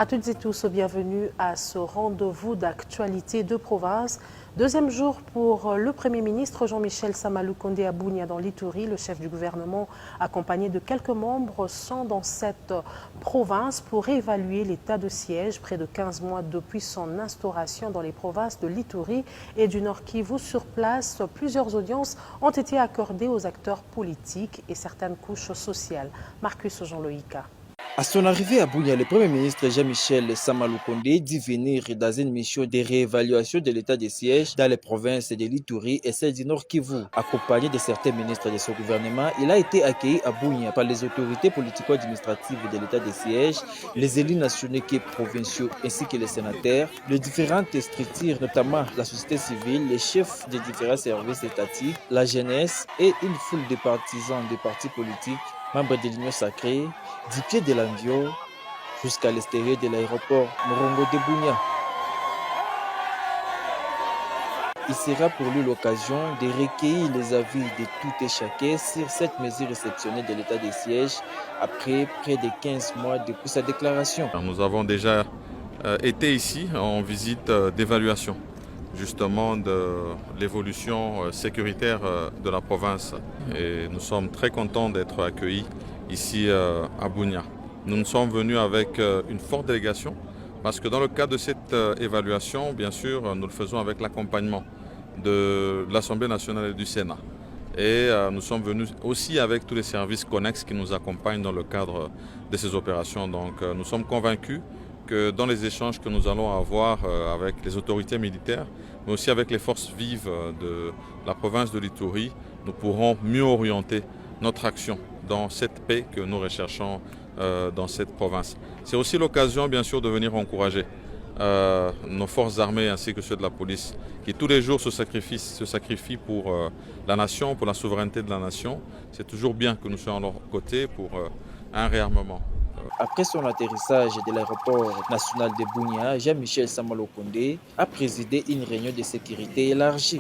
À toutes et tous, bienvenue à ce rendez-vous d'actualité de province. Deuxième jour pour le Premier ministre Jean-Michel Sama Lukonde à Bunia dans l'Ituri. Le chef du gouvernement, accompagné de quelques membres, sont dans cette province pour évaluer l'état de siège près de 15 mois depuis son instauration dans les provinces de l'Ituri et du Nord Kivu. Sur place, plusieurs audiences ont été accordées aux acteurs politiques et certaines couches sociales. Marcus Jean-Loïka. À son arrivée à Bunia, le Premier ministre Jean-Michel Sama Lukonde dit venir dans une mission de réévaluation de l'état des sièges dans les provinces de l'Ituri et celle du Nord Kivu. Accompagné de certains ministres de son gouvernement, il a été accueilli à Bunia par les autorités politico-administratives de l'état des sièges, les élus nationaux et provinciaux ainsi que les sénateurs, les différentes structures, notamment la société civile, les chefs des différents services étatiques, la jeunesse et une foule de partisans des partis politiques, membres de l'Union sacrée, du pied de l'Andio jusqu'à l'extérieur de l'aéroport Morongo de Bunia. Il sera pour lui l'occasion de recueillir les avis de tout et chacun sur cette mesure exceptionnelle de l'état des sièges après près de 15 mois depuis sa déclaration. Nous avons déjà été ici en visite d'évaluation justement de l'évolution sécuritaire de la province et nous sommes très contents d'être accueillis ici à Bunia. Nous sommes venus avec une forte délégation parce que dans le cadre de cette évaluation, bien sûr, nous le faisons avec l'accompagnement de l'Assemblée nationale et du Sénat. Et nous sommes venus aussi avec tous les services connexes qui nous accompagnent dans le cadre de ces opérations. Donc nous sommes convaincus que dans les échanges que nous allons avoir avec les autorités militaires, mais aussi avec les forces vives de la province de l'Ituri, nous pourrons mieux orienter notre action dans cette paix que nous recherchons dans cette province. C'est aussi l'occasion, bien sûr, de venir encourager nos forces armées ainsi que ceux de la police qui tous les jours se sacrifient pour la nation, pour la souveraineté de la nation. C'est toujours bien que nous soyons à leur côté pour un réarmement. Après son atterrissage de l'aéroport national de Bunia, Jean-Michel Sama Lukonde a présidé une réunion de sécurité élargie